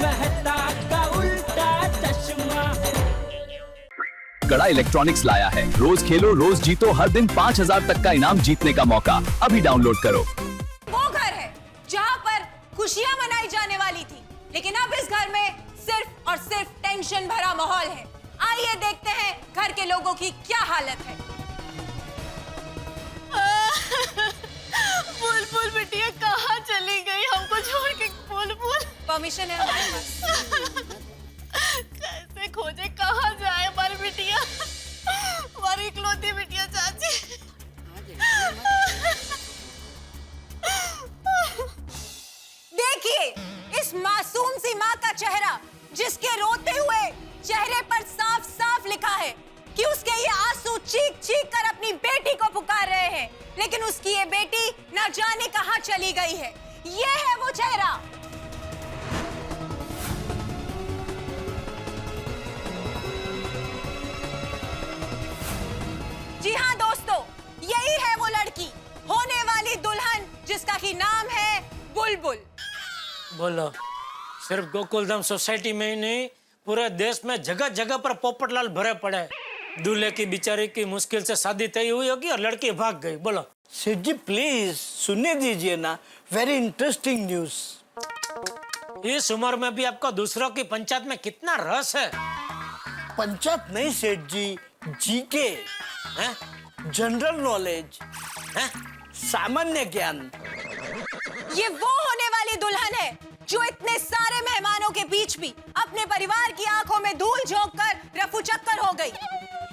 मेहता का उल्टा चश्मा। कड़ा इलेक्ट्रॉनिक्स लाया है, रोज खेलो रोज जीतो, हर दिन 5,000 तक का इनाम जीतने का मौका। अभी डाउनलोड करो। वो घर है जहाँ पर खुशियाँ मनाई जाने वाली थी, लेकिन अब इस घर में सिर्फ और सिर्फ टेंशन भरा माहौल है। आइए देखते हैं घर के लोगों की क्या हालत है। बुलबुल बिटिया कहाँ चली गई हमको छोड़ के? बुलबुल परमिशन है हमारे पास। कैसे खोजे, कहाँ जाए हमारी बिटिया, हमारी इकलौती बिटिया चाची। देखिए इस मासूम सी माँ का चेहरा, जिसके रोते हुए चेहरे पर साफ साफ लिखा है कि उसके ये आंसू चीख चीख कर अपनी बेटी को पुकार रहे हैं, लेकिन उसकी ये बेटी न जाने कहां चली गई है। ये है वो चेहरा। जी हाँ दोस्तों, यही है वो लड़की, होने वाली दुल्हन, जिसका ही नाम है बुलबुल। बोलो, सिर्फ गोकुलधाम सोसाइटी में ही नहीं, पूरे देश में जगह जगह पर पोपटलाल भरे पड़े। दूल्हे की बेचारी की मुश्किल से शादी तय हुई होगी और लड़की भाग गई। बोलो सेठ जी प्लीज सुनने दीजिए ना, वेरी इंटरेस्टिंग न्यूज। इस उम्र में भी आपको दूसरों की पंचायत में कितना रस है। पंचायत नहीं सेठ जी, जीके, जनरल नॉलेज, सामान्य ज्ञान। ये वो होने वाली दुल्हन है जो इतने सारे मेहमानों के बीच भी अपने परिवार की आंखों में धूल झोंक कर रफू चक्कर हो गई।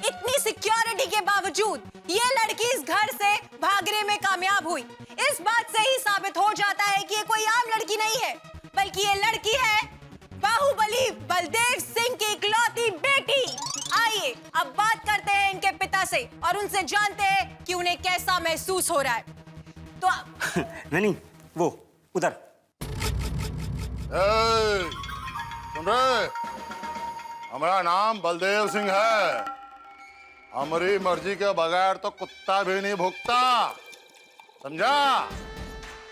इतनी सिक्योरिटी के बावजूद ये लड़की इस घर से भागने में कामयाब हुई। इस बात से ही साबित हो जाता है कि ये कोई आम लड़की नहीं है, बल्कि ये लड़की है बाहुबली बलदेव सिंह की इकलौती बेटी। आइए अब बात करते हैं इनके पिता से और उनसे जानते हैं कि उन्हें कैसा महसूस हो रहा है। तो नहीं, वो उधर। सुन रहे? हमारा नाम बलदेव सिंह है। हमारी मर्जी के बगैर तो कुत्ता भी नहीं भुगता, समझा?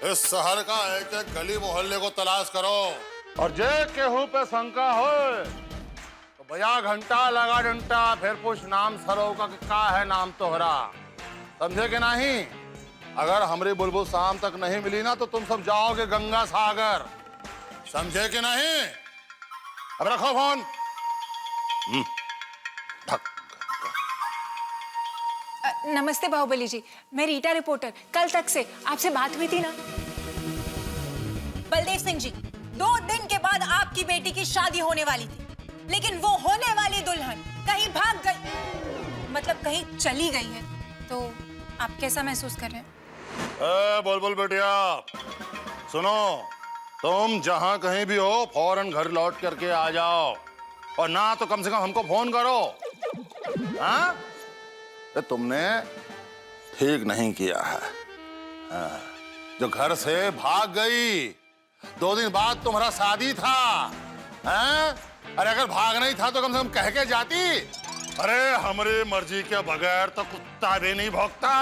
इस शहर का एक एक गली मोहल्ले को तलाश करो और जे केहू पे शंका हो तो भैया घंटा लगा डंटा फिर पूछ नाम सरो का है नाम तोहरा, समझे कि नहीं? अगर हमारी बुलबुल शाम तक नहीं मिली ना तो तुम सब जाओगे गंगा सागर, समझे कि नहीं? अब रखो फोन। नमस्ते बाहुबली जी, मैं रीटा रिपोर्टर। कल तक से आपसे बात हुई थी ना? बलदेव सिंह जी, 2 दिन के बाद आपकी बेटी की शादी होने वाली थी, लेकिन वो होने वाली दुल्हन कहीं भाग गई, मतलब कहीं चली गई है। तो आप कैसा महसूस कर रहे हैं? बुलबुल बेटिया सुनो, तुम जहां कहीं भी हो फौरन घर लौट करके आ जाओ, और ना तो कम से कम हमको फोन करो। हाँ? तो तुमने ठीक नहीं किया है। हाँ, जो घर से भाग गई, 2 दिन बाद तुम्हारा शादी था। हाँ? अरे अगर भाग नहीं था तो कम से कम कह के जाती। अरे हमारी मर्जी के बगैर तो कुत्ता भी नहीं भौंकता।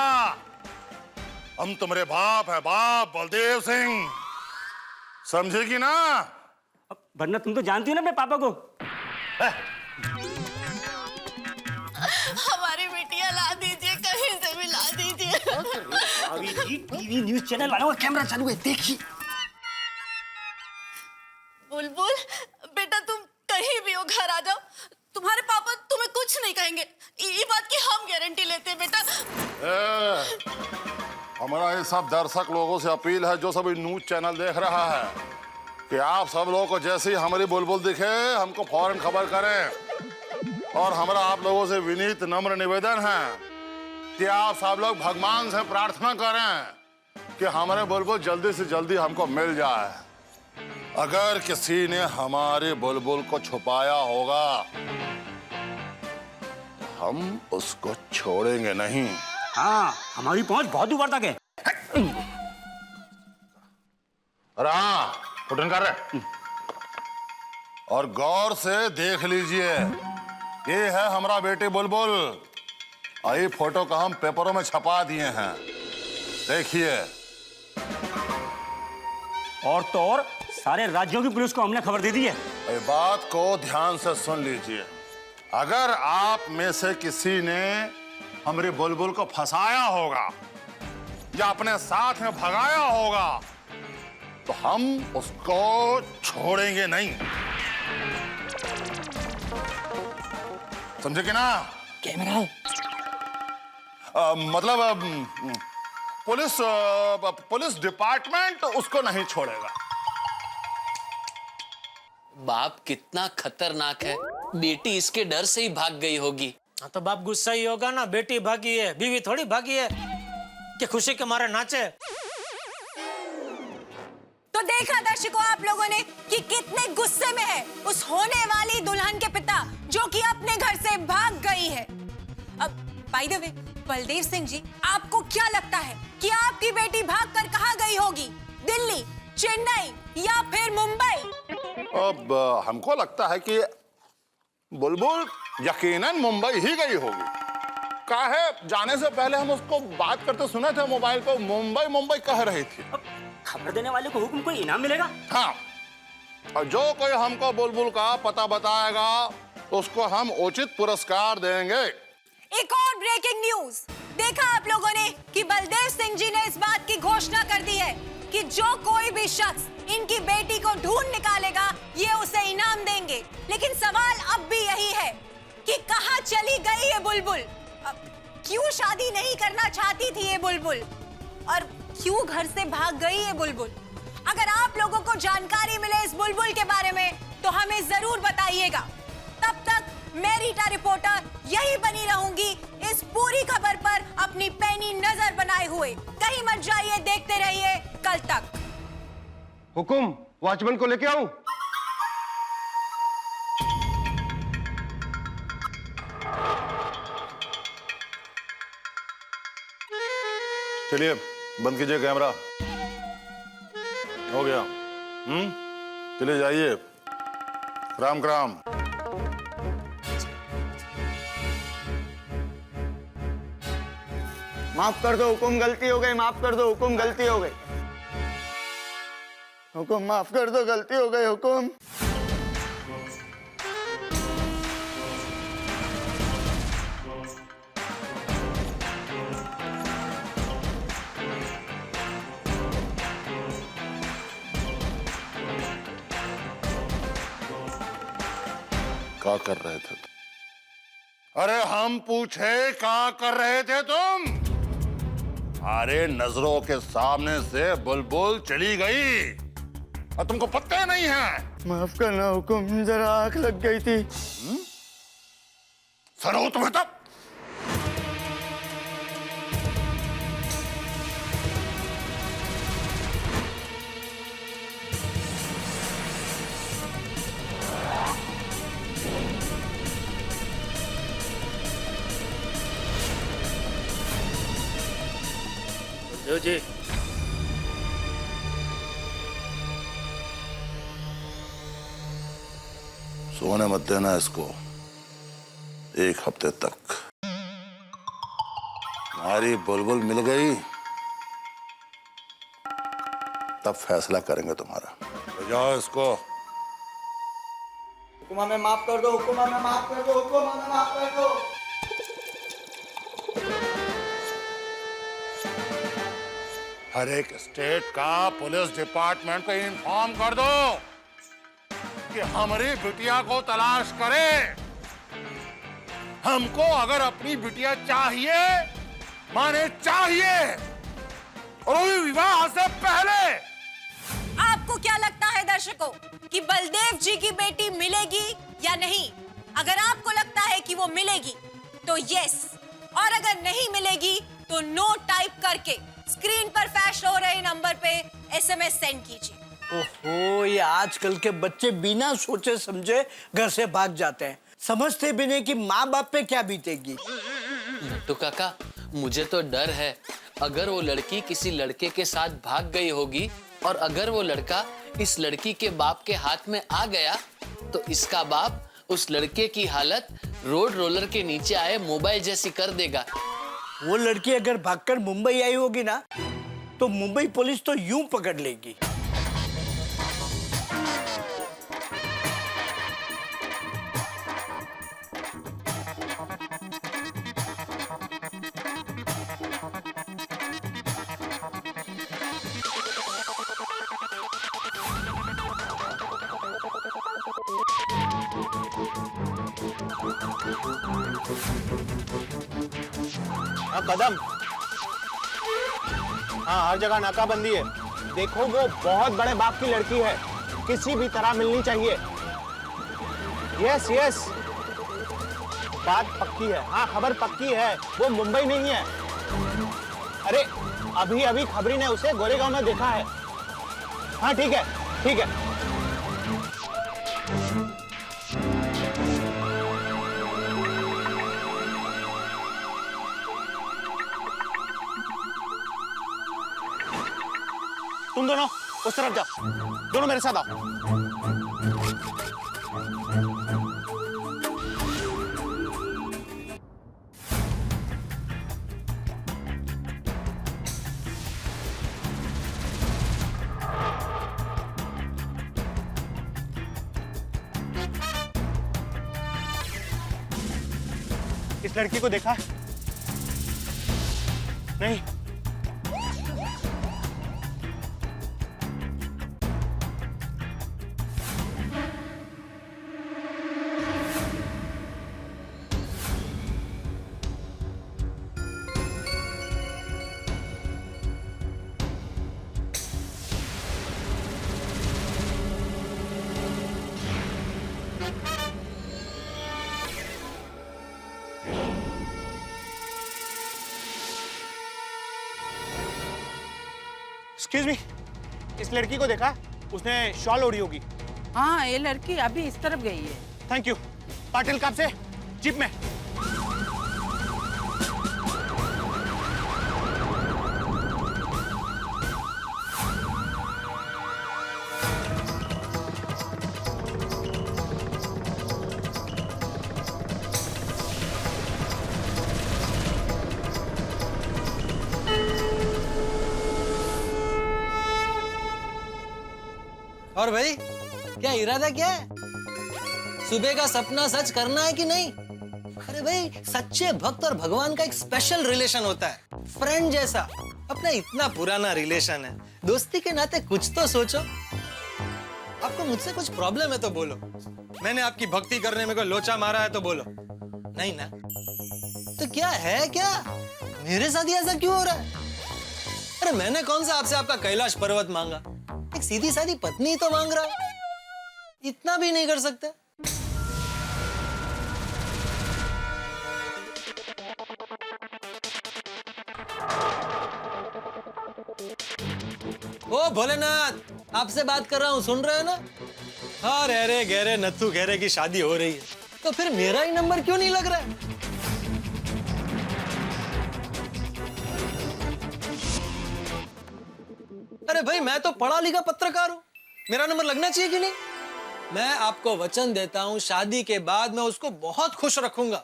हम तुम्हारे बाप है, बाप बलदेव सिंह, समझेगी ना? वरना तुम तो जानती हो ना अपने पापा को। हमारी बिटिया ला दीजिए, कहीं से भी ला दीजिए। अभी टीवी न्यूज चैनल वालों का कैमरा चालू है, देखिए। बुलबुल बेटा, तुम कहीं भी हो घर आ जाओ, तुम्हारे पापा तुम्हें कुछ नहीं कहेंगे, ये बात की हम गारंटी लेते हैं बेटा। हमारा ये सब दर्शक लोगों से अपील है जो सब न्यूज चैनल देख रहा है कि आप सब लोगों को जैसे ही हमारी बुलबुल दिखे हमको फौरन खबर करें। और हमारा आप लोगों से विनीत नम्र निवेदन है कि आप सब लोग भगवान से प्रार्थना करें कि हमारे बुलबुल जल्दी से जल्दी हमको मिल जाए। अगर किसी ने हमारे बुलबुल को छुपाया होगा तो हम उसको छोड़ेंगे नहीं। हाँ, हमारी पहुंच बहुत ऊपर तक है। अरे हाँ, फुटन कर रहे। और गौर से देख लीजिए, ये है हमारा बेटी बुलबुल। आई फोटो का हम पेपरों में छपा दिए हैं, देखिए। और तो और सारे राज्यों की पुलिस को हमने खबर दे दी है। ये बात को ध्यान से सुन लीजिए। अगर आप में से किसी ने हमारे बुलबुल को फंसाया होगा या अपने साथ में भगाया होगा तो हम उसको छोड़ेंगे नहीं। समझे कि ना? कैमरा मतलब पुलिस डिपार्टमेंट उसको नहीं छोड़ेगा। बाप कितना खतरनाक है, बेटी इसके डर से ही भाग गई होगी। हाँ तो बाप गुस्सा ही होगा ना, बेटी भागी है, बीवी थोड़ी भागी है कि खुशी के मारे नाचे। तो देखा दर्शकों आप लोगों ने कि कितने गुस्से में है उस होने वाली दुल्हन के पिता जो कि अपने घर से भाग गई है। अब by the way Baldev Singh ji, आपको क्या लगता है कि आपकी बेटी भागकर कहाँ गई होगी? दिल्ली, चेन्नई या फिर मुंबई? अब हमको लगता है कि बुलबुल यकीनन मुंबई ही गई होगी। काहे जाने से पहले हम उसको बात करते सुने थे मोबाइल पर, मुंबई मुंबई कह रही थी। अब खबर देने वाले को हुक्म कोई इनाम मिलेगा? हाँ, और जो कोई हमको बुलबुल का पता बताएगा उसको हम उचित पुरस्कार देंगे। एक और ब्रेकिंग न्यूज देखा आप लोगों ने कि बलदेव सिंह जी ने इस बात की घोषणा कर दी है कि जो कोई भी शख्स इनकी बेटी को ढूंढ निकालेगा ये उसे इनाम देंगे। लेकिन सवाल अब भी यही है कि कहां चली गई ये बुलबुल? क्यों शादी नहीं करना चाहती थी ये बुलबुल और क्यों घर से भाग गई ये बुलबुल? अगर आप लोगों को जानकारी मिले इस बुलबुल के बारे में तो हमें जरूर बताइएगा। तब तक मैं रीटा रिपोर्टर यही बनी रहूंगी इस पूरी खबर पर अपनी पैनी नजर बनाए हुए। कहीं मत जाइए, देखते रहिए कल तक। हुकुम, वॉचमैन को लेके आऊं? चलिए बंद कीजिए कैमरा। हो गया। चलिए जाइए। राम राम। माफ कर दो हुकुम, गलती हो गई। माफ कर दो हुकुम, गलती हो गई। हुकुम माफ कर दो, गलती हो गई हुकुम। क्या कर रहे थे तुम? अरे हम पूछे क्या कर रहे थे तुम? अरे नजरों के सामने से बुलबुल चली गई और तुमको पता नहीं है। माफ करना हुकुम, जरा आंख लग गई थी। सरो तुम्हें तब। जी सोने मत देना इसको 1 हफ्ते तक। हमारी बुलबुल मिल गई तब फैसला करेंगे तुम्हारा। ले जाओ इसको। हुकुम हमें माफ कर दो, हुकुम हमें माफ कर दो, हुकुम हमें माफ कर दो। हर एक स्टेट का पुलिस डिपार्टमेंट को इन्फॉर्म कर दो कि हमारी बिटिया को तलाश करे। हमको अगर अपनी बिटिया चाहिए माने चाहिए, और वो भी विवाह से पहले। आपको क्या लगता है दर्शकों कि बलदेव जी की बेटी मिलेगी या नहीं? अगर आपको लगता है कि वो मिलेगी तो यस, और अगर नहीं मिलेगी तो नो टाइप करके स्क्रीन पर फ्लैश हो रहे नंबर पे SMS सेंड कीजिए। ओहो, ये आजकल के बच्चे बिना सोचे समझे घर से भाग जाते हैं, समझते भी नहीं कि माँ बाप पे क्या बीतेगी। नट्टू काका, मुझे तो डर है अगर वो लड़की किसी लड़के के साथ भाग गई होगी और अगर वो लड़का इस लड़की के बाप के हाथ में आ गया तो इसका बाप उस लड़के की हालत रोड रोलर के नीचे आए मोबाइल जैसी कर देगा। वो लड़की अगर भागकर मुंबई आई होगी ना तो मुंबई पुलिस तो यूं पकड़ लेगी। कदम। हाँ, हर जगह नाकाबंदी है। देखो वो बहुत बड़े बाप की लड़की है, किसी भी तरह मिलनी चाहिए। यस यस, बात पक्की है। हाँ, खबर पक्की है, वो मुंबई नहीं है। अरे अभी अभी खबरी ने उसे गोरेगांव में देखा है। हाँ ठीक है, ठीक है। तुम दोनों उस तरफ जाओ, दोनों मेरे साथ आओ। इस लड़की को देखा है? नहीं। एक्सक्यूज मी, इस लड़की को देखा? उसने शॉल ओढ़ी होगी। हाँ, ये लड़की अभी इस तरफ गई है। Thank you. पाटिल कब से? जीप में। और भाई, क्या इरादा क्या है? सुबह का सपना सच करना है कि नहीं? अरे भाई, सच्चे भक्त और भगवान का एक स्पेशल रिलेशन होता है, फ्रेंड जैसा। अपना इतना पुराना रिलेशन है, दोस्ती के नाते कुछ तो सोचो। आपको मुझसे कुछ प्रॉब्लम है तो बोलो। मैंने आपकी भक्ति करने में कोई लोचा मारा है तो बोलो। नहीं ना? तो क्या है, क्या मेरे साथ ही ऐसा क्यों हो रहा है? अरे मैंने कौन सा आपसे आपका कैलाश पर्वत मांगा? एक सीधी सादी पत्नी तो मांग रहा हूं। इतना भी नहीं कर सकते? ओ भोलेनाथ, आपसे बात कर रहा हूं, सुन रहे हैं ना? हाँ, रे गहरे नत्थू गहरे की शादी हो रही है, तो फिर मेरा ही नंबर क्यों नहीं लग रहा है? अरे भाई, मैं तो पढ़ा लिखा पत्रकार हूं, मेरा नंबर लगना चाहिए कि नहीं? मैं आपको वचन देता हूं, शादी के बाद मैं उसको बहुत खुश रखूंगा।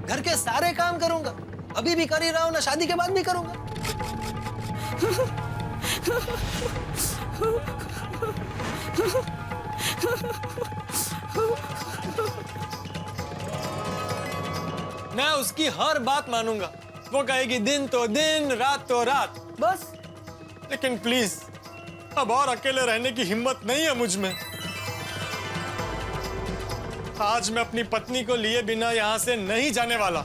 घर के सारे काम करूंगा, अभी भी कर ही रहा हूं ना, शादी के बाद भी करूंगा। मैं उसकी हर बात मानूंगा। वो कहेगी दिन तो दिन, रात तो रात, बस। लेकिन प्लीज, अब और अकेले रहने की हिम्मत नहीं है मुझ में। आज मैं अपनी पत्नी को लिए बिना यहां से नहीं जाने वाला।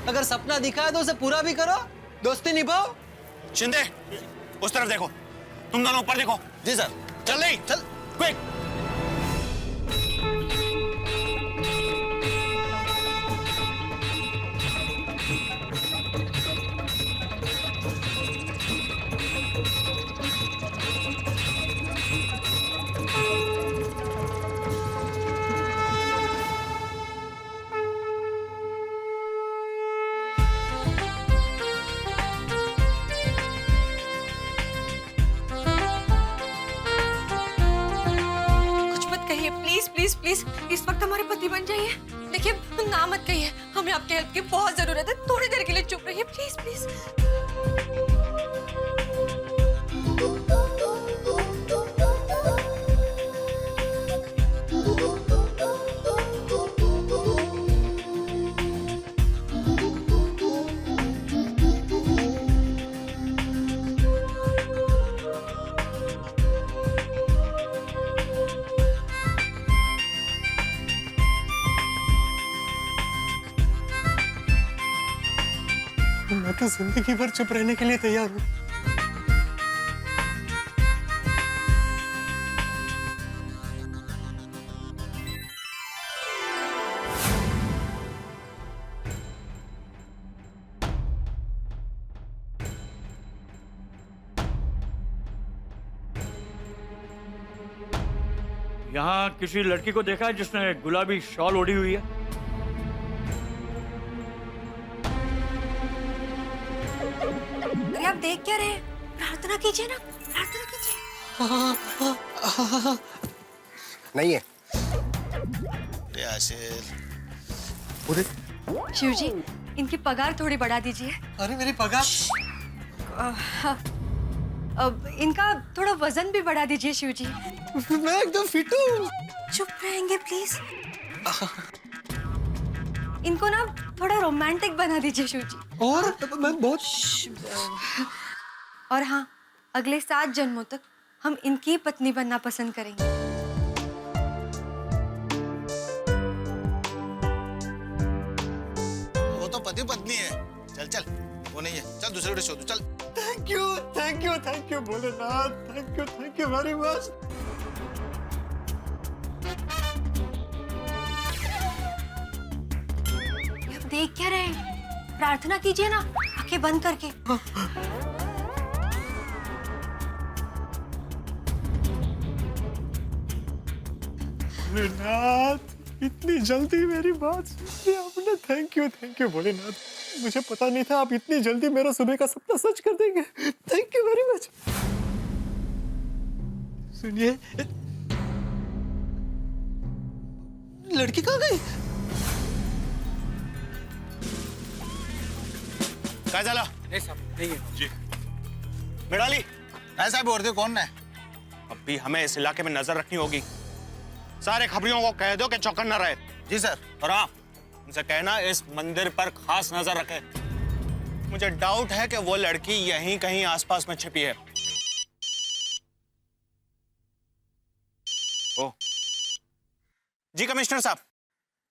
अगर सपना दिखा है तो उसे पूरा भी करो, दोस्ती निभाओ। शिंदे, उस तरफ देखो, तुम दोनों ऊपर देखो। जी सर। चल नहीं, चल क्विक। प्लीज प्लीज इस वक्त हमारे पति बन जाइए। देखिए, ना मत कहिए, हमें आपके हेल्प की बहुत जरूरत है। थोड़ी देर के लिए चुप रहिए प्लीज प्लीज। तो जिंदगी भर चुप रहने के लिए तैयार हूँ। यहाँ किसी लड़की को देखा है जिसने गुलाबी शॉल ओढ़ी हुई है? अरे आप देख क्या रहे हैं? प्रार्थना कीजिए ना, प्रार्थना कीजिए। नहीं है। शिव जी, इनकी पगार थोड़ी बढ़ा दीजिए। अरे मेरी पगार? अब इनका थोड़ा वजन भी बढ़ा दीजिए शिव जी। मैं एकदम फिट हूँ। चुप रहेंगे प्लीज। इनको ना थोड़ा रोमांटिक बना दीजिए शिव जी। और मैं बहुत और हाँ, अगले 7 जन्मों तक हम इनकी पत्नी बनना पसंद करेंगे। वो तो पति पत्नी है। चल चल, वो नहीं है। चल दूसरे को शोध। चल। Thank you Bholenath. Thank you very much. आप देख क्या रहे हैं? प्रार्थना कीजिए ना, आंखें बंद करके। भोलेनाथ, इतनी जल्दी मेरी बात सुन ली आपने। Thank you Bholenath. मुझे पता नहीं था आप इतनी जल्दी मेरा सुबह का सपना सच कर देंगे। Thank you very much. सुनिए, लड़की कहाँ गई? काय झालं? नहीं साहब, नहीं है जी मिळाली? ऐसा बोल रहे कौन है? अब भी हमें इस इलाके में नजर रखनी होगी। सारे खबरियों को कह दो कि चौकन्ना न रहे। जी सर। और हाँ, उनसे कहना इस मंदिर पर खास नजर रखे। मुझे डाउट है कि वो लड़की यहीं कहीं आसपास में छिपी है। ओ जी कमिश्नर साहब,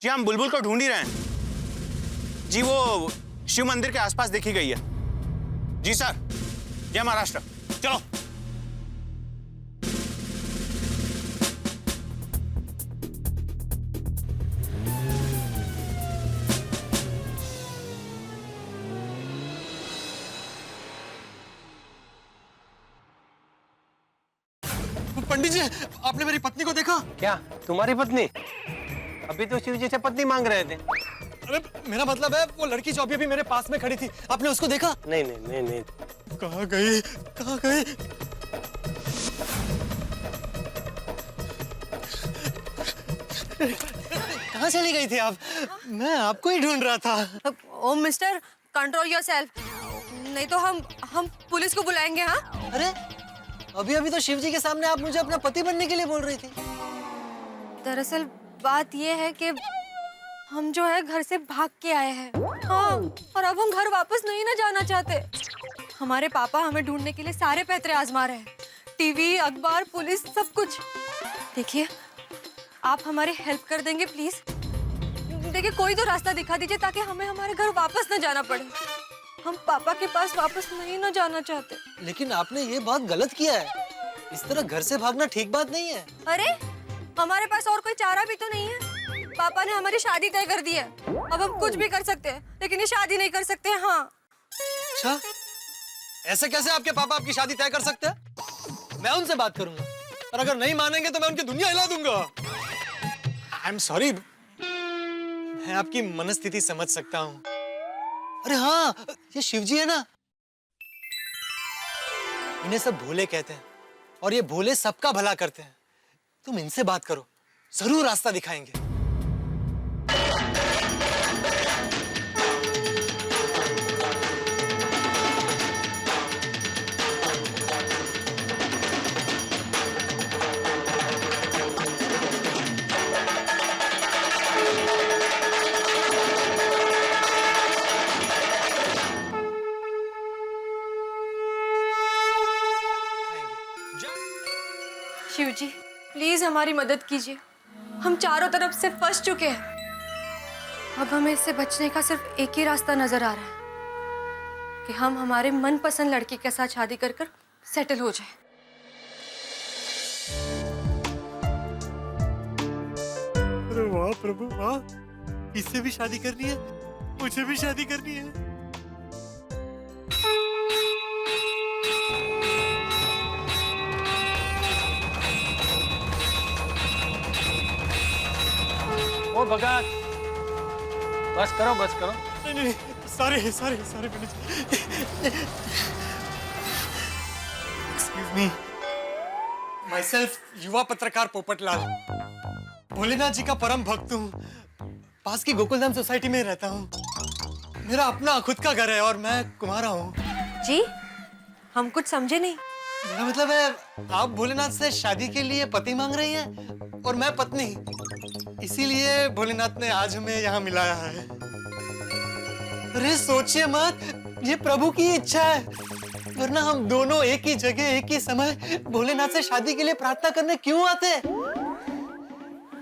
जी हम बुलबुल को ढूंढ ही रहे हैं। जी वो शिव मंदिर के आसपास देखी गई है। जी सर। जय महाराष्ट्र। चलो। पंडित जी, आपने मेरी पत्नी को देखा? क्या तुम्हारी पत्नी? अभी तो शिव जी से पत्नी मांग रहे थे। अरे मेरा मतलब है वो लड़की जो अभी अभी मेरे पास में खड़ी थी, आपने उसको देखा? नहीं नहीं नहीं नहीं। कहाँ गई? कहाँ गई? कहाँ चली गई थी आप? मैं आपको ही ढूंढ रहा था। ओ मिस्टर, कंट्रोल योरसेल्फ, नहीं तो हम पुलिस को बुलाएंगे। हाँ? अरे अभी अभी तो शिव जी के सामने आप मुझे अपना पति बनने के लिए बोल रही थी। दरअसल बात ये है कि हम जो है घर से भाग के आए हैं। हाँ, और अब हम घर वापस नहीं ना जाना चाहते। हमारे पापा हमें ढूंढने के लिए सारे पैतरे आजमा रहे हैं, टीवी, अखबार, पुलिस, सब कुछ। देखिए, आप हमारी हेल्प कर देंगे प्लीज? देखिए, कोई तो रास्ता दिखा दीजिए ताकि हमें हमारे घर वापस न जाना पड़े। हम पापा के पास वापस नहीं ना जाना चाहते। लेकिन आपने ये बात गलत किया है। इस तरह घर से भागना ठीक बात नहीं है। अरे, हमारे पास और कोई चारा भी तो नहीं है। पापा ने हमारी शादी तय कर दी है। अब हम कुछ भी कर सकते हैं, लेकिन ये शादी नहीं कर सकते। हाँ। अच्छा, ऐसे कैसे आपके पापा आपकी शादी तय कर सकते हैं? मैं उनसे बात करूंगा, और अगर नहीं मानेंगे तो मैं उनकी दुनिया हिला दूंगा। आई एम सॉरी, मैं आपकी मनस्थिति समझ सकता हूँ। अरे हाँ, ये शिवजी है ना, इन्हें सब भोले कहते हैं, और ये भोले सबका भला करते हैं। तुम इनसे बात करो, जरूर रास्ता दिखाएंगे। शिव जी, प्लीज हमारी मदद कीजिए। हम चारों तरफ से फंस चुके हैं। अब हमें इससे बचने का सिर्फ एक ही रास्ता नजर आ रहा है। कि हम हमारे मनपसंद लड़के के साथ शादी कर कर सेटल हो जाए। अरे वाह प्रभु वाह, इससे भी शादी करनी है, मुझे भी शादी करनी है। ओ भगत, बस करो बस करो। नहीं, sorry sorry sorry Pandit ji. Excuse me, myself युवा पत्रकार पोपटलाल, भोलेनाथ जी का परम भक्त हूँ। पास की गोकुलधाम सोसाइटी में रहता हूँ। मेरा अपना खुद का घर है और मैं कुमारा हूँ। जी, हम कुछ समझे नहीं। मेरा मतलब है, आप भोलेनाथ से शादी के लिए पति मांग रही हैं और मैं पत्नी। इसीलिए भोलेनाथ ने आज हमें यहाँ मिलाया है। अरे सोचिए मत, ये प्रभु की इच्छा है, वरना हम दोनों एक ही जगह एक ही समय भोलेनाथ से शादी के लिए प्रार्थना करने क्यों आते?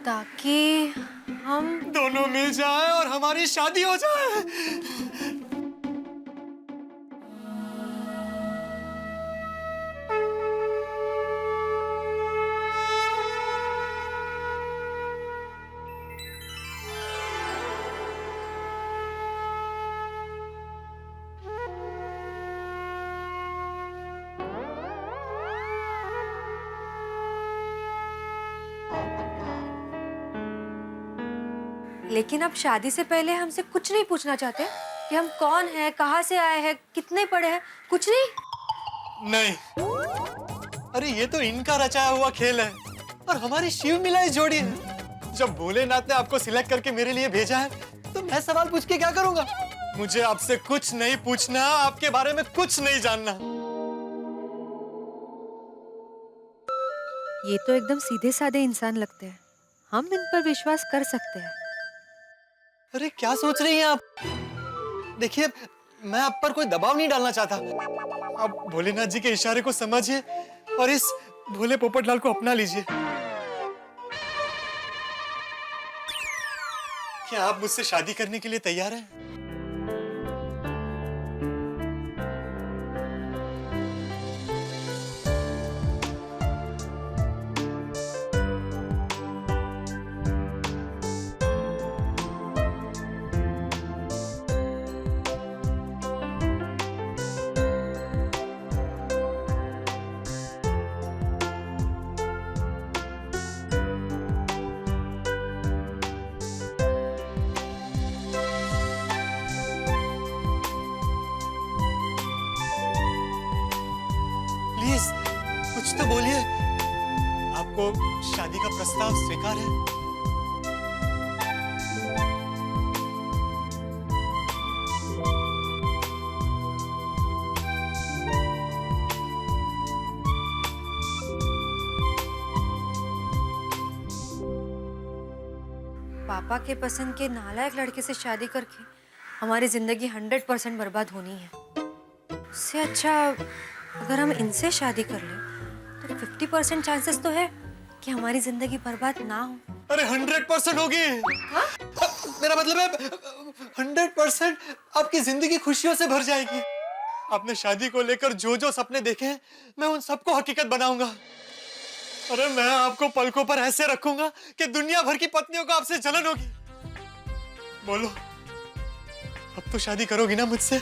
ताकि हम दोनों मिल जाए और हमारी शादी हो जाए। लेकिन अब शादी से पहले हमसे कुछ नहीं पूछना चाहते कि हम कौन हैं, कहाँ से आए हैं, कितने पढ़े हैं, कुछ नहीं। नहीं, अरे ये तो इनका रचाया हुआ खेल है और हमारी शिव मिलाई जोड़ी है। जब भोलेनाथ ने आपको सिलेक्ट करके मेरे लिए भेजा है, तो मैं सवाल पूछ के क्या करूंगा? मुझे आपसे कुछ नहीं पूछना, आपके बारे में कुछ नहीं जानना। ये तो एकदम सीधे साधे इंसान लगते हैं, हम इन पर विश्वास कर सकते हैं। अरे क्या सोच रही हैं आप? देखिए, मैं आप पर कोई दबाव नहीं डालना चाहता। आप भोलेनाथ जी के इशारे को समझिए और इस भोले पोपटलाल को अपना लीजिए। क्या आप मुझसे शादी करने के लिए तैयार हैं? प्लीज कुछ तो बोलिए। आपको शादी का प्रस्ताव स्वीकार है? पापा के पसंद के नालायक लड़के से शादी करके हमारी जिंदगी 100% बर्बाद होनी है। उससे अच्छा अगर हम इनसे शादी कर लें तो 50% चांसेस तो है कि हमारी जिंदगी बर्बाद ना हो। अरे 100% होगी। हाँ? मेरा मतलब है 100% आपकी जिंदगी खुशियों से भर जाएगी। आपने शादी को लेकर जो जो सपने देखे हैं, मैं उन सबको हकीकत बनाऊंगा। अरे मैं आपको पलकों पर ऐसे रखूंगा कि दुनिया भर की पत्नियों को आपसे जलन होगी। बोलो, अब तो शादी करोगी ना मुझसे?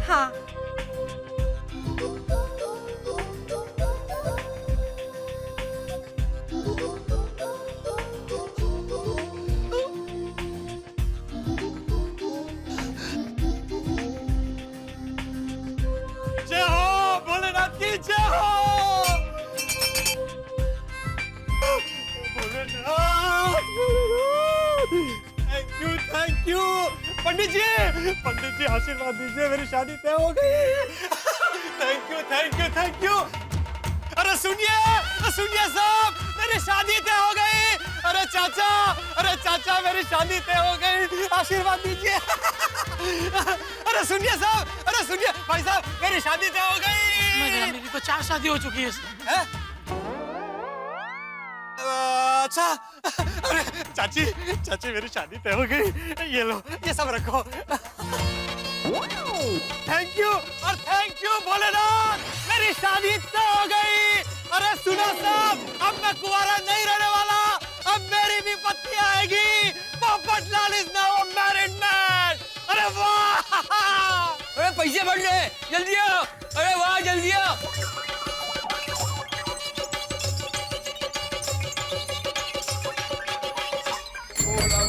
हाँ। जय हो भोलेनाथ की जय हो। भोलेनाथ, थैंक यू पंडित जी आशीर्वाद दीजिए, मेरी शादी तय हो गई। Thank you. अरे सुनिए साहब, मेरी शादी तय हो गई। अरे चाचा मेरी शादी तय हो गई, आशीर्वाद दीजिए। अरे सुनिए साहब, सुनिए भाई साहब, मेरी शादी तय हो गई। मेरी तो 4 शादी हो चुकी है। अच्छा, अरे चाची चाची मेरी शादी तय हो गई। ये लो, ये सब रखो। थैंक यू और थैंक यू भोलेनाथ, मेरी शादी तय हो गई। अरे सुनो सब, अब मैं कुंवारा नहीं रहने वाला, अब मेरी भी पत्नी आएगी। Popatlal is now a married man. अरे वाह! अरे पैसे बढ़ रहे, जल्दी आओ। अरे वाह, जल्दी आओ।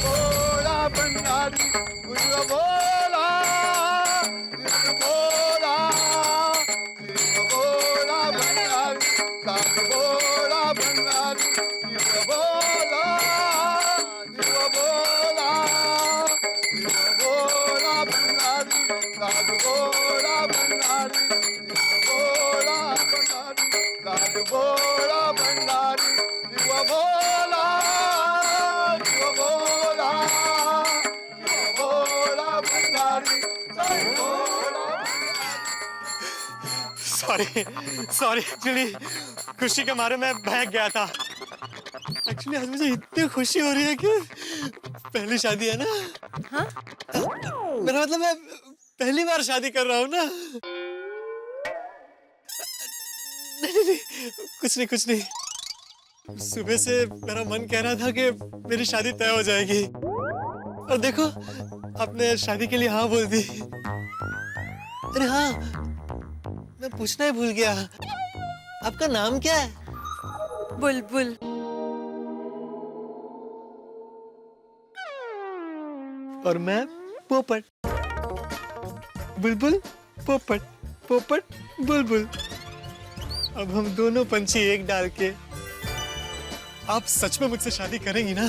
बोला भंडारी बोला बोला बोला बोला भंडारी साथ बोला भंडारी बोला बोला बोला भंडारी साथ बोला भंडारी बोला भंडारी साथ बोला भंडारी बोला सॉरी एक्चुअली खुशी के मारे मैं बहक गया था। एक्चुअली आज मुझे इतनी खुशी हो रही है कि पहली शादी है ना। हाँ? मेरा मतलब मैं पहली बार शादी कर रहा हूँ ना। नहीं, कुछ नहीं। सुबह से मेरा मन कह रहा था कि मेरी शादी तय हो जाएगी, और देखो आपने शादी के लिए हाँ बोल दी। अरे हाँ, मैं पूछना ही भूल गया, आपका नाम क्या है? बुलबुल। और मैं पोपट। बुलबुल पोपट, पोपट बुलबुल। अब हम दोनों पंछी एक डाल के, आप सच में मुझसे शादी करेंगी ना?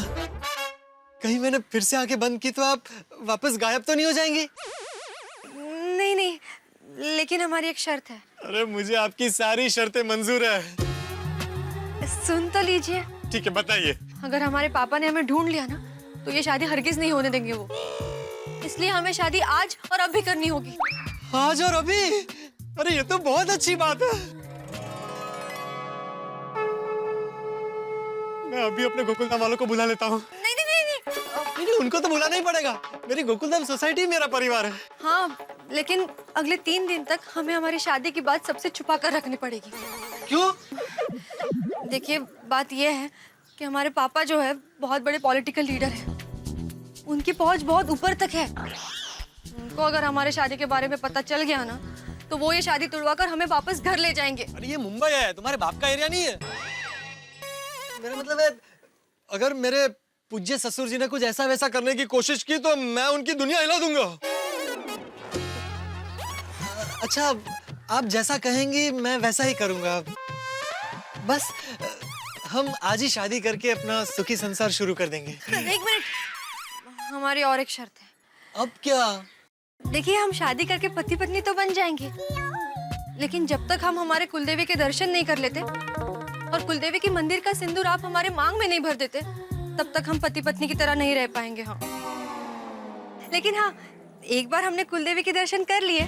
कहीं मैंने फिर से आंखें बंद की तो आप वापस गायब तो नहीं हो जाएंगी? नहीं, लेकिन हमारी एक शर्त है। अरे मुझे आपकी सारी शर्तें मंजूर है। सुन तो लीजिए। ठीक है, बताइए। अगर हमारे पापा ने हमें ढूंढ लिया ना, तो ये शादी हरगिज नहीं होने देंगे वो। इसलिए हमें शादी आज और अभी करनी होगी। आज और अभी? अरे ये तो बहुत अच्छी बात है। मैं अभी अपने गोकुलधाम वालों को बुला लेता हूँ। नहीं, उनको तो बुलाना ही पड़ेगा। मेरी गोकुलधाम सोसाइटी मेरा परिवार है। हाँ, लेकिन अगले 3 दिन तक हमें हमारी शादी की बात सबसे छुपा कर रखनी पड़ेगी। क्यों? देखिए, बात यह है कि हमारे पापा जो है बहुत बड़े पॉलिटिकल लीडर हैं। उनकी पहुंच बहुत ऊपर तक है। उनको अगर हमारे शादी के बारे में पता चल गया ना, तो वो ये शादी तुड़वाकर हमें वापस घर ले जाएंगे। अरे ये मुंबई है, तुम्हारे बाप का एरिया नहीं है। मेरा मतलब है, अगर मेरे पूज्य ससुर जी ने कुछ ऐसा वैसा करने की कोशिश की तो मैं उनकी दुनिया हिला दूंगा। अच्छा, आप जैसा कहेंगी मैं वैसा ही करूंगा। बस हम आज ही शादी करके अपना सुखी संसार शुरू कर देंगे। 1 मिनट, हमारी और एक शर्त है। अब क्या? देखिए, हम शादी करके पति पत्नी तो बन जाएंगे, लेकिन जब तक हम हमारे कुलदेवी के दर्शन नहीं कर लेते और कुलदेवी की मंदिर का सिंदूर आप हमारे मांग में नहीं भर देते, तब तक हम पति पत्नी की तरह नहीं रह पाएंगे। हाँ, लेकिन हाँ, एक बार हमने कुलदेवी के दर्शन कर लिए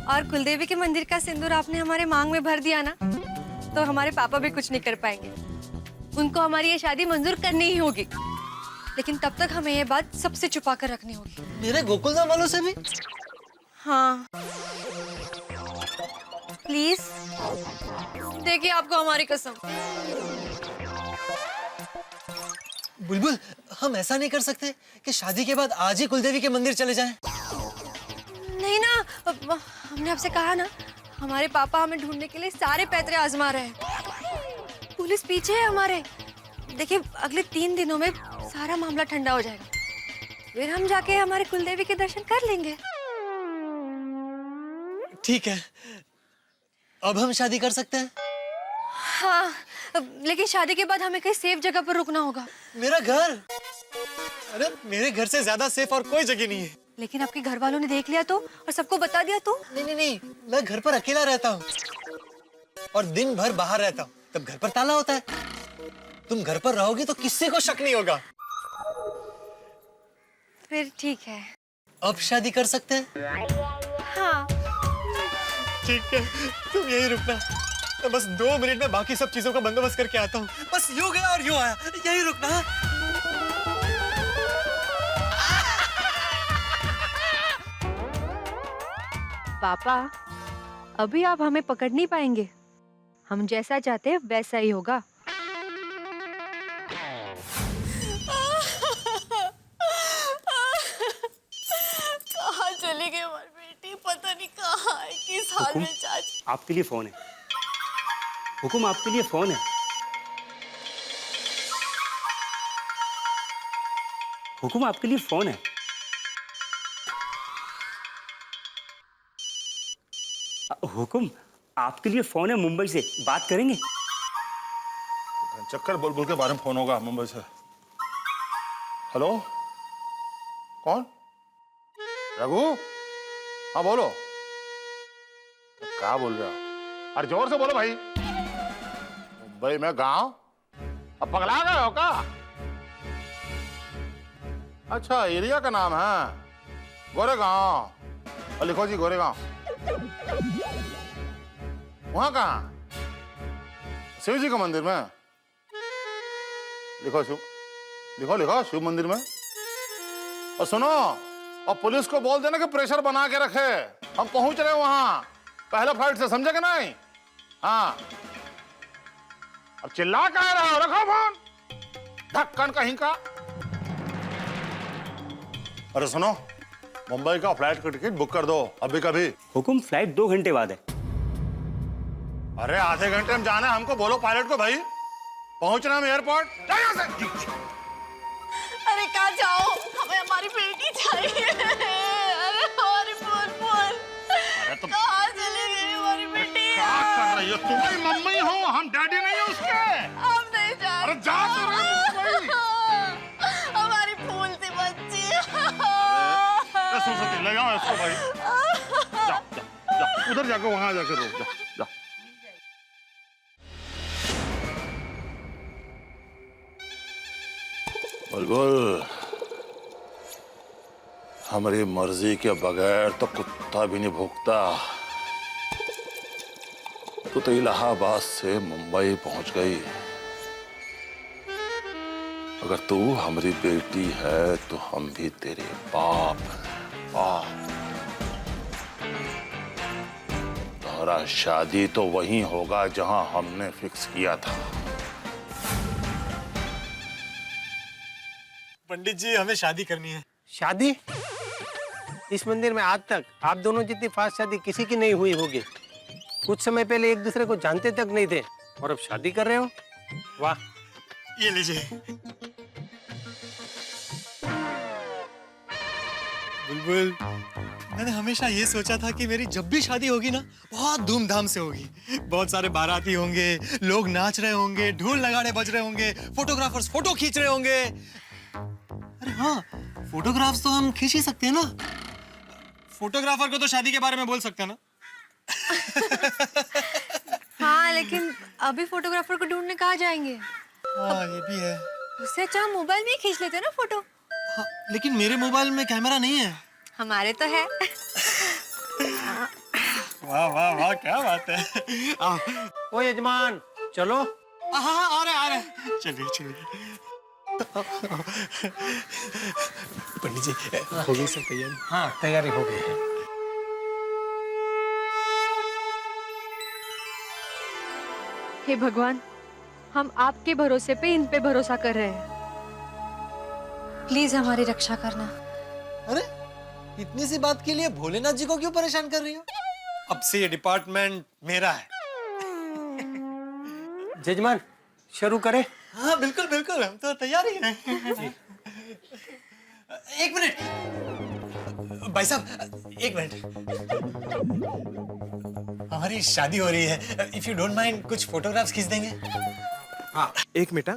और कुलदेवी के मंदिर का सिंदूर आपने हमारे मांग में भर दिया ना, तो हमारे पापा भी कुछ नहीं कर पाएंगे। उनको हमारी ये शादी मंजूर करनी ही होगी, लेकिन तब तक हमें ये बात सबसे छुपा कर रखनी होगी। मेरे गोकुलधाम वालों से भी? हाँ, प्लीज देखिए, आपको हमारी कसम। बुलबुल, हम ऐसा नहीं कर सकते कि शादी के बाद आज ही कुलदेवी के मंदिर चले जाएं? नहीं ना, हमने आपसे कहा ना, हमारे पापा हमें ढूंढने के लिए सारे पैतरे आजमा रहे हैं। पुलिस पीछे है हमारे। देखिए, अगले 3 दिनों में सारा मामला ठंडा हो जाएगा, फिर हम जाके हमारे कुलदेवी के दर्शन कर लेंगे। ठीक है, अब हम शादी कर सकते हैं? हाँ, लेकिन शादी के बाद हमें कहीं सेफ जगह पर रुकना होगा। मेरा घर? अरे मेरे घर से ज्यादा सेफ और कोई जगह नहीं है। लेकिन आपके घर वालों ने देख लिया तो, और सबको बता दिया तो? नहीं, मैं घर पर अकेला रहता हूँ और दिन भर बाहर रहता हूँ, तब घर पर ताला होता है। तुम घर पर रहोगी तो किसी को शक नहीं होगा। फिर ठीक है, अब शादी कर सकते हैं? हाँ, ठीक है, तुम यही रुकना। मैं बस 2 मिनट में बाकी सब चीजों का बंदोबस्त करके आता हूँ। बस यूं गया और यूं आया, यही रुकना। पापा, अभी आप हमें पकड़ नहीं पाएंगे। हम जैसा चाहते हैं वैसा ही होगा। कहाँ चली गई हमारी बेटी, पता नहीं कहाँ है, किस हाल में चाची। आपके लिए फोन है हुकुम, आपके लिए फोन है। हुकुम, आपके लिए फोन है। हुकुम, आपके लिए फोन है मुंबई से, बात करेंगे? चक्कर बुलबुल के बारे में फोन होगा मुंबई से। हेलो, कौन? रघु? हाँ बोलो। क्या बोल रहे हो? अरे जोर से बोलो भाई। मुंबई में गांव? अब पगला गए हो क्या? अच्छा, एरिया का नाम है गोरेगांव। और लिखो जी गोरेगांव। वहां कहाँ? शिव जी का मंदिर में? लिखो शिव, लिखो शिव मंदिर में। और सुनो, और पुलिस को बोल देना कि प्रेशर बना के रखे, हम पहुंच रहे वहां पहले फ्लाइट से, समझे कि नहीं? हाँ, अब चिल्ला कह रहे हो, रखो फोन, ढक्कन कहीं का। अरे सुनो, मुंबई का फ्लाइट का टिकट बुक कर दो अभी कभी। हुकुम, फ्लाइट 2 घंटे बाद है। अरे आधे घंटे में जाना है हमको, बोलो पायलट को भाई, पहुंचना हम एयरपोर्ट। अरे कहाँ जाओ, हमें हमारी बेटी चाहिए। अरे हमारी बुलबुल, कहाँ चली गई हमारी बेटी? क्या कर रही हो? तुम्हारी मम्मी हो, हम डैडी नहीं है उसके। हम नहीं जा रहे। अरे जा तो रहे मुंबई। हमारी फूल सी बच्ची। सरस्वती, ले जाओ इसको भाई। जा, उधर जाकर वहां जाकर रो, जा। बुलबुल, हमारी मर्जी के बगैर तो कुत्ता भी नहीं भौंकता। तू तो इलाहाबाद से मुंबई पहुंच गई। अगर तू हमारी बेटी है तो हम भी तेरे बाप हैं। तुम्हारा शादी तो वहीं होगा जहां हमने फिक्स किया था। पंडित जी, हमें शादी करनी है। शादी? इस मंदिर में आज तक आप दोनों जितनी फास्ट शादी किसी की नहीं हुई होगी। कुछ समय पहले एक दूसरे को जानते तक नहीं थे और अब शादी कर रहे हो? वाह। ये लीजिए। बुलबुल, मैंने हमेशा ये सोचा था कि मेरी जब भी शादी होगी ना, बहुत धूमधाम से होगी। बहुत सारे बाराती होंगे, लोग नाच रहे होंगे, ढोल नगाड़े बज रहे होंगे, फोटोग्राफर्स फोटो खींच रहे होंगे। अरे हाँ, फोटोग्राफ्स तो हम खींच ही सकते हैं ना। फोटोग्राफर को तो शादी के बारे में बोल सकते हैं ना। हाँ, लेकिन अभी फोटोग्राफर को ढूंढने कहाँ जाएंगे? हाँ, ये भी है। उससे अच्छा हम मोबाइल में ही खींच लेते हैं ना फोटो। हाँ, लेकिन मेरे मोबाइल में कैमरा नहीं है। हमारे तो है। वाह वाह वाह, क्या बात है। ओ यजमान, चलो। हाँ, आ रहे। चलिए। पंडित जी, हो गई सब तैयारी? हाँ, तैयारी हो गई है। हे भगवान, हम आपके भरोसे पे इन पे भरोसा कर रहे हैं। प्लीज हमारी रक्षा करना। अरे, इतनी सी बात के लिए भोलेनाथ जी को क्यों परेशान कर रही हो? अब से ये डिपार्टमेंट मेरा है। जजमान, शुरू करें? हाँ, बिल्कुल, हम तो तैयार ही हैं। एक मिनट भाई साहब, एक मिनट। हमारी शादी हो रही है, इफ यू डोंट माइंड कुछ फोटोग्राफ्स खींच देंगे? हाँ, 1 मिनट।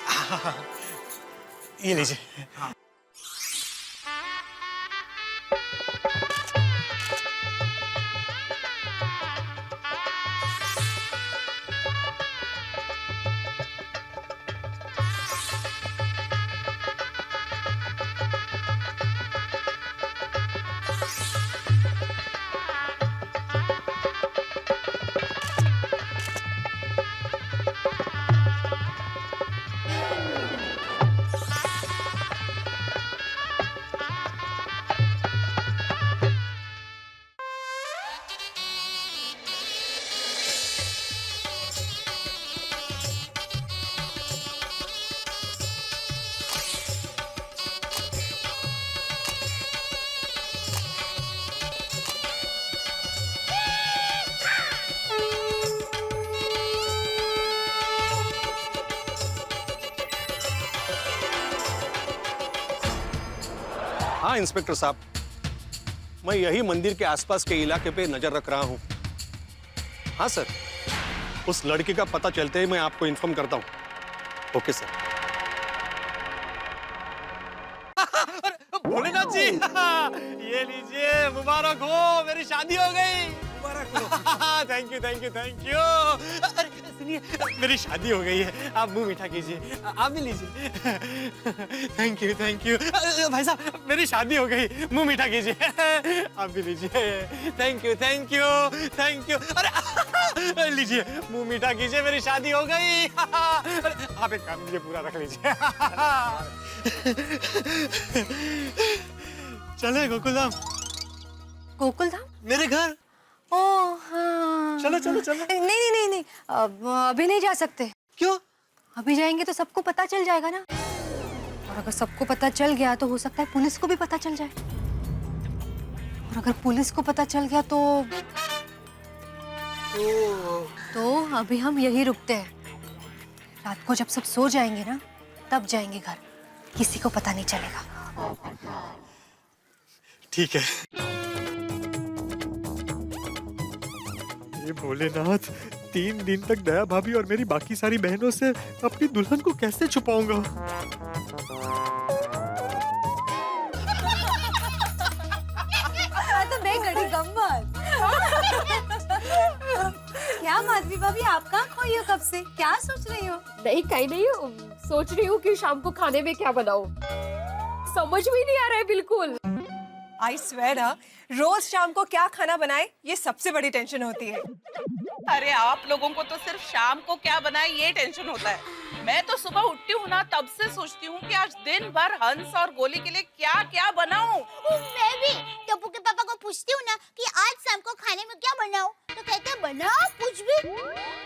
हाँ, ये लीजिए। हाँ इंस्पेक्टर साहब, मैं यही मंदिर के आसपास के इलाके पे नजर रख रहा हूँ। हाँ सर, उस लड़की का पता चलते ही मैं आपको इन्फॉर्म करता हूँ। Okay sir. भोलेनाथ जी, ये लीजिए, मुबारक हो, मेरी शादी हो गई। मुबारक हो। Thank you thank you thank you. अरे सुनिए, मेरी शादी हो गई है, आप मुंह मीठा कीजिए, आप भी लीजिए। Thank you. भाई साहब, मेरी शादी हो गई, मुंह मीठा कीजिए, आप भी लीजिए। Thank you. अरे लीजिए, मुंह मीठा कीजिए, मेरी शादी हो गई। अरे आप एक काम कीजिए, पूरा रख लीजिए। चले गोकुलधाम। गोकुलधाम? मेरे घर। ओ हाँ। चलो। नहीं, अभी नहीं जा सकते। क्यों? अभी जाएंगे तो सबको पता चल जाएगा ना, और अगर सबको पता चल गया तो हो सकता है पुलिस को भी पता चल जाए, और अगर पुलिस को पता चल गया तो अभी हम यही रुकते हैं। रात को जब सब सो जाएंगे ना, तब जाएंगे घर, किसी को पता नहीं चलेगा। ठीक है। ये भोलेनाथ, 3 दिन तक दया भाभी और मेरी बाकी सारी बहनों से अपनी दुल्हन को कैसे छुपाऊंगा? तो मैं गड़ी गम्मत। क्या माधवी भाभी, आप कहाँ खोई हो कब से? क्या सोच रही हो? नहीं, कहीं नहीं, सोच रही हूँ कि शाम को खाने में क्या बनाऊं। समझ में नहीं आ रहा है बिल्कुल। आई स्वेयर, रोज शाम को क्या खाना बनाए, ये सबसे बड़ी टेंशन होती है। अरे आप लोगों को तो सिर्फ शाम को क्या बनाए ये टेंशन होता है। मैं तो सुबह उठती हूँ ना, तब से सोचती हूँ कि आज दिन भर हंस और गोली के लिए क्या क्या बनाऊं। मैं भी टप्पू के पापा को पूछती हूँ ना कि आज शाम को खाने में क्या बनाऊं, तो कहते हैं बनाओ कुछ भी।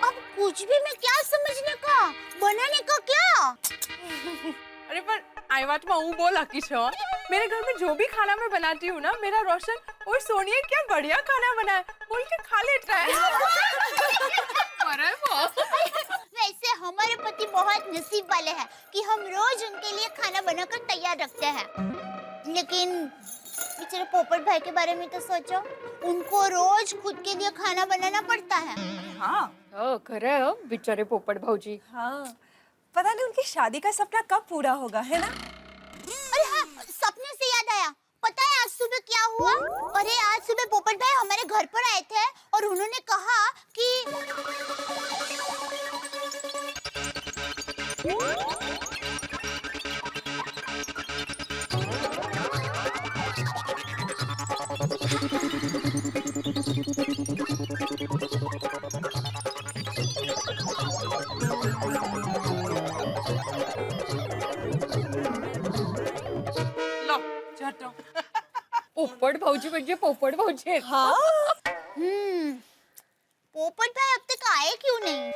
अब कुछ भी में क्या समझने का, बनाने का क्या? अरे पर आई बात मैं बोला किशोर, मेरे घर में जो भी खाना मैं बनाती हूँ ना, मेरा रोशन और सोनिया क्या बढ़िया खाना बनाए बोल के खा लेता है। वैसे हमारे पति बहुत नसीब वाले हैं कि हम रोज उनके लिए खाना बनाकर तैयार रखते हैं। लेकिन बेचारे पोपट भाई के बारे में तो सोचो, उनको रोज खुद के लिए खाना बनाना पड़ता है। हाँ खरा है बेचारे पोपट भाऊजी। हाँ, पता नहीं उनकी शादी का सपना कब पूरा होगा, है ना? अरे हाँ, सपने से याद आया, पता है आज सुबह क्या हुआ? अरे आज सुबह पोपट भाई हमारे घर पर आए थे और उन्होंने कहा कि पोपट भाऊजी म्हणजे पोपट भाऊजी। हाँ? पोपट भाई अब तक आए क्यों नहीं?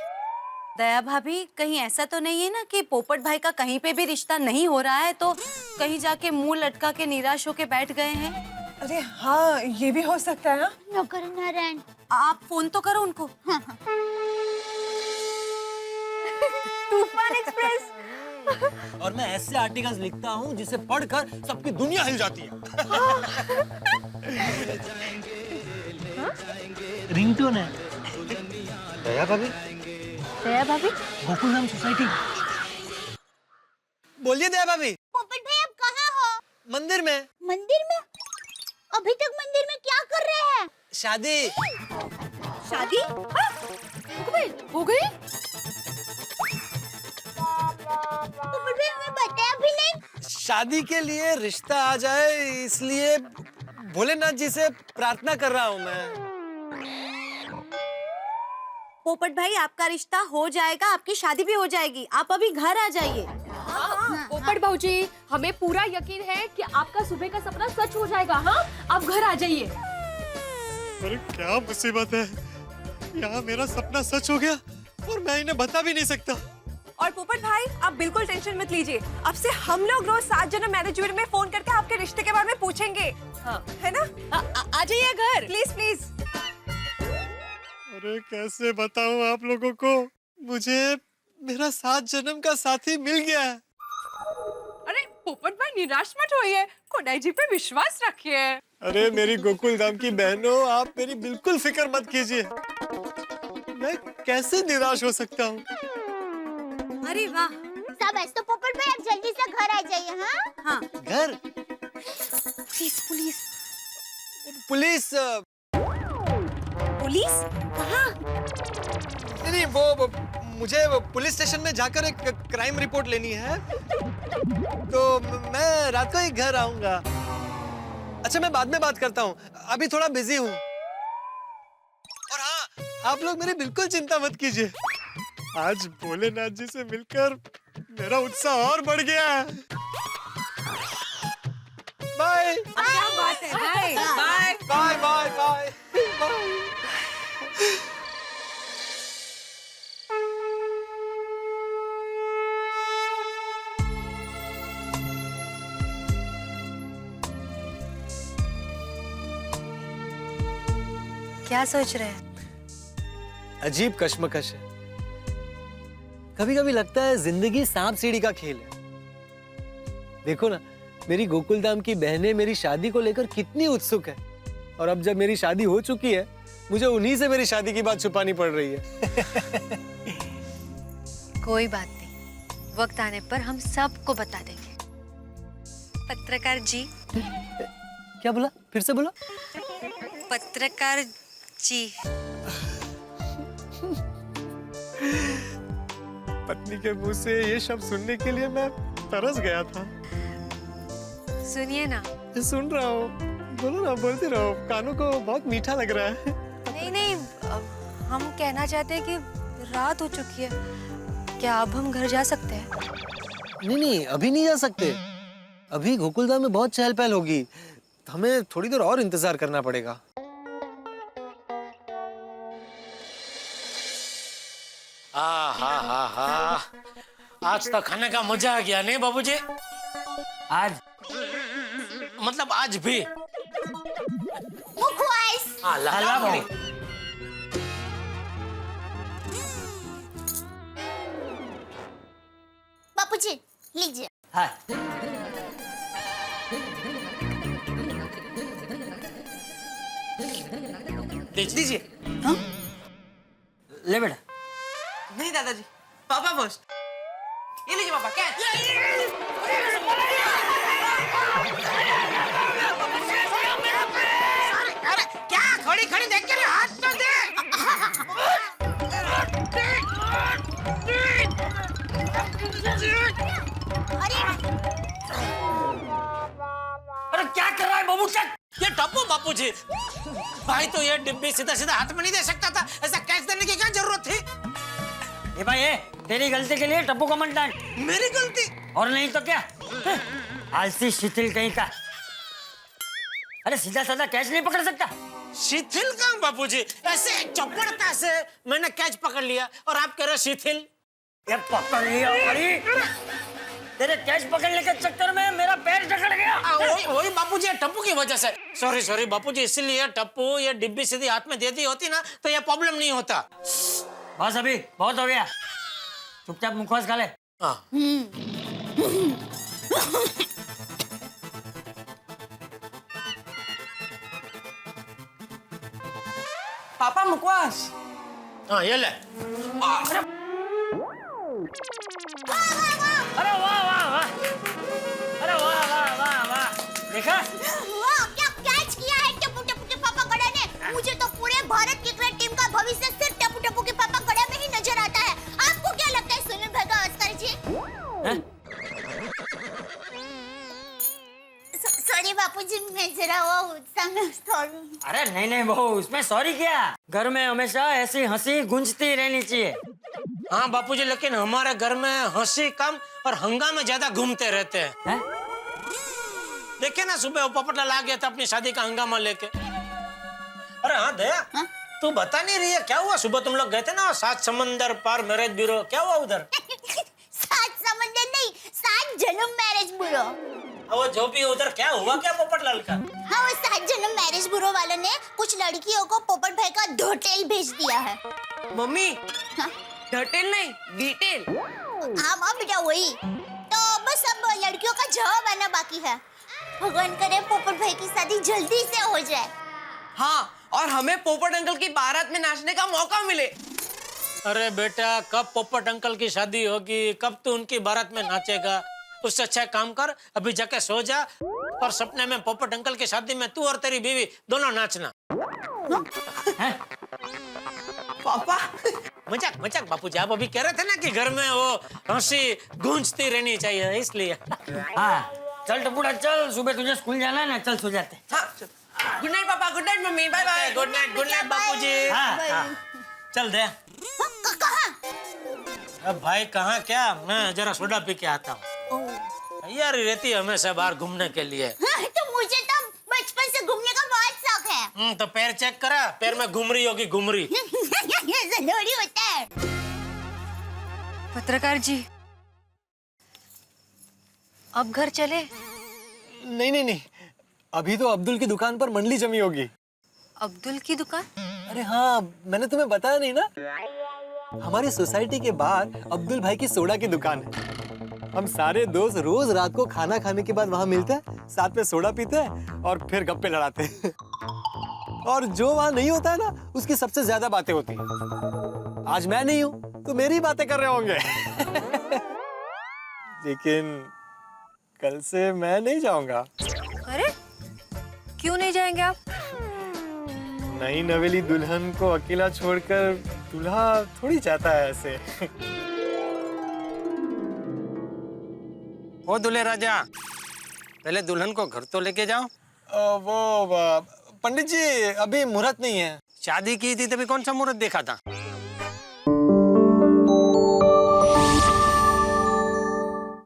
दया भाभी, कहीं ऐसा तो नहीं है ना कि पोपट भाई का कहीं पे भी रिश्ता नहीं हो रहा है, तो कहीं जाके मुंह लटका के निराश होके बैठ गए हैं? अरे हाँ, ये भी हो सकता है। नौकर नारायण, आप फोन तो करो उनको। तूफान एक्सप्रेस। और मैं ऐसे आर्टिकल्स लिखता हूँ जिसे पढ़कर सबकी दुनिया हिल जाती है। रिंगटोन है। दया भाभी, गोकुलधाम सोसाइटी। बोलिए दया भाभी। पोपट भाई आप कहाँ हो? मंदिर में। मंदिर में? अभी तक मंदिर में क्या कर रहे हैं? शादी। शादी? हो गई? पोपट भाई हमें बताया भी नहीं। शादी के लिए रिश्ता आ जाए इसलिए भोलेनाथ जी से प्रार्थना कर रहा हूँ मैं। पोपट भाई, आपका रिश्ता हो जाएगा, आपकी शादी भी हो जाएगी, आप अभी घर आ जाइए। पोपट भाऊजी, हमें पूरा यकीन है कि आपका सुबह का सपना सच हो जाएगा। हाँ, आप घर आ जाइए। अरे क्या मुसीबत है, यहाँ मेरा सपना सच हो गया और मैं इन्हें बता भी नहीं सकता। और पोपट भाई, आप बिल्कुल टेंशन मत लीजिए, अब से हम लोग रोज 7 जन्म मैनेजमेंट में फोन करके आपके रिश्ते के बारे में पूछेंगे। हाँ, है ना? आ जाइए घर, प्लीज प्लीज। अरे कैसे बताऊं आप लोगों को, मुझे मेरा 7 जन्म का साथी मिल गया है। अरे पोपट भाई निराश मत होइए, कोडाई जी पे विश्वास रखिए। अरे मेरी गोकुल धाम की बहनों, आप मेरी बिल्कुल फिक्र मत कीजिए। मैं कैसे निराश हो सकता हूँ? अरे वाह, शाबाश। तो पोपट भाई आप जल्दी से घर आ जाइए। हाँ हाँ। घर? Police police police? पुलिस कहाँ? नहीं, वो मुझे पुलिस स्टेशन में जाकर एक क्राइम रिपोर्ट लेनी है, तो मैं रात को ही घर आऊंगा। अच्छा, मैं बाद में बात करता हूँ, अभी थोड़ा बिजी हूँ। और हाँ, आप लोग मेरी बिल्कुल चिंता मत कीजिए। आज भोलेनाथ जी से मिलकर मेरा उत्साह और बढ़ गया है। बाय क्या बात है? Bye bye bye bye bye bye. क्या सोच रहे हैं? अजीब कश्मकश है। कभी कभी लगता है जिंदगी सांप सीढ़ी का खेल है। देखो ना, मेरी गोकुलधाम की बहनें मेरी शादी को लेकर कितनी उत्सुक है, और अब जब मेरी शादी हो चुकी है, मुझे उन्हीं से मेरी शादी की बात छुपानी पड़ रही है। कोई बात नहीं, वक्त आने पर हम सबको बता देंगे। पत्रकार जी। क्या बोला? फिर से बोलो। पत्रकार जी। पत्नी के मुंह से ये शब्द सुनने के लिए मैं तरस गया था। सुनिए ना। सुन रहा हूँ, बोलो ना, बोलते रहो, कानों को बहुत मीठा लग रहा है। नहीं नहीं, हम कहना चाहते हैं कि रात हो चुकी है, क्या अब हम घर जा सकते हैं? नहीं नहीं, अभी नहीं जा सकते। अभी गोकुलधाम में बहुत चहल पहल होगी, हमें थोड़ी देर और इंतजार करना पड़ेगा। आज तो खाने का मजा आ गया नहीं बाबूजी? आज मतलब आज भी। मुखवास। लाला बड़ी। बापूजी लीजिए। हाँ। दीजिए। हाँ? ले बेटा। नहीं दादाजी, पापा फर्स्ट। ये लीजिए पापा, कैच। अरे क्या खड़ी खड़ी देख के हाथ तो दे। अरे क्या कर रहा है बाबू? ये टप्पू बापूजी। भाई तो ये डिब्बी सीधा सीधा हाथ में नहीं दे सकता था, ऐसा कैच देने की क्या जरूरत थी? ये भाई ये तेरी गलती के लिए टप्पू को मत डांट। मेरी गलती? और नहीं तो क्या? आलसी शिथिल कहीं का। अरे सीधा साधा कैच नहीं पकड़ सकता? शिथिल कहाँ बापूजी? ऐसे चौपड़ता से मैंने कैच पकड़ लिया और आप कह रहे शिथिल? ये पकड़ लिया। अरे तेरे कैच पकड़ने के चक्कर में मेरा पैर जकड़ गया। वही बापूजी, टप्पू की वजह से। सॉरी बापूजी, इसीलिए टप्पू ये डिब्बी सीधी हाथ में दे दी होती ना तो ये प्रॉब्लम नहीं होता। बस अभी बहुत हो गया, चुपचाप मुखवास खा ले। पापा मुखवास। हाँ ये ले। अरे वाह वाह वाह, अरे वाह वाह वाह वाह, देखा? वाह, क्या कैच किया है टप्पू टप्पू के पापा गड़ा ने। मुझे तो पूरे भारत क्रिकेट टीम का भविष्य सिर्फ टप्पू टप्पू के पापा गड़ा में ही नजर आता है। आपको क्या लगता है सुनील गावस्कर जी? सॉरी बापूजी, मैं जरा वो उत्साह में सॉरी। अरे नहीं नहीं बहू, उसमें सॉरी क्या? घर में हमेशा ऐसी हंसी गूंजती रहनी चाहिए। हाँ बापूजी, लेकिन हमारे घर में हंसी कम और हंगामे ज्यादा घूमते रहते हैं। देखिए ना, सुबह वो पोपटलाल आ गया था अपनी शादी का हंगामा लेके। अरे हाँ दया, तू बता नहीं रही है क्या हुआ? सुबह तुम लोग गए थे ना 7 समंदर पार मैरिज ब्यूरो, क्या हुआ उधर? 7 समंदर नहीं, 7 जन्म मैरिज ब्यूरो। वो जो भी उधर क्या हुआ क्या पोपटलाल का? हाँ, वो 7 जन्म मैरिज ब्यूरो वालों ने कुछ लड़कियों को पोपट भाई का डिटेल भेज दिया है। मम्मी, डिटेल नहीं डिटेल। हाँ बेटा वही। तो बस अब लड़कियों का जवाब आना बाकी है। भगवान करे पोपट भाई की शादी जल्दी से हो जाए। हाँ, और हमें पोपट अंकल की बारात में नाचने का मौका मिले। अरे बेटा, कब पोपट अंकल की शादी होगी, कब तू उनकी बारात में नाचेगा? उससे अच्छा काम कर, अभी जाके सो जा और सपने में पोपट अंकल की शादी में तू और तेरी बीवी दोनों नाचना। पापा मजाक मजाक बापूजी, आप अभी कह रहे थे ना कि घर में वो हंसी गूंजती रहनी चाहिए, इसलिए। हाँ चल टपुड़ा चल, सुबह तुझे स्कूल जाना है ना, चल सो जाते। गुड नाइट पापा, गुड नाइट मम्मी, बाय बाय। गुड नाइट बापूजी। हाँ। चल दे। अब भाई कहाँ क्या, मैं जरा सोडा पी के आता हूँ। तैयारी रहती है हमेशा बाहर घूमने के लिए। तो मुझे तो बचपन से घूमने का बहुत शौक है। तो पैर चेक करा, पैर में घुमरी होगी, घुमरी। जरूरी होता है। पत्रकार जी, अब घर चले? नहीं नहीं नहीं, अभी तो अब्दुल की दुकान पर मंडली जमी होगी। अब्दुल की दुकान? अरे हाँ, मैंने तुम्हें बताया नहीं ना, हमारी सोसाइटी के बाहर अब्दुल भाई की सोडा की दुकान है। हम सारे दोस्त रोज रात को खाना खाने के बाद वहां मिलते हैं, साथ में सोडा पीते हैं और फिर गप्पे लड़ाते हैं। और जो वहां नहीं होता है ना, उसकी सबसे ज्यादा बातें होती हैं। आज मैं नहीं हूं तो मेरी बातें कर रहे होंगे। लेकिन कल से मैं नहीं जाऊंगा। अरे क्यों नहीं जाएंगे आप? नई नवेली दुल्हन को अकेला छोड़कर दूल्हा थोड़ी चाहता है ऐसे। ओ दूल्हे राजा, पहले दुल्हन को घर तो लेके जाओ। पंडित जी, अभी मुहूर्त नहीं है। शादी की थी तभी कौन सा मुहूर्त देखा था?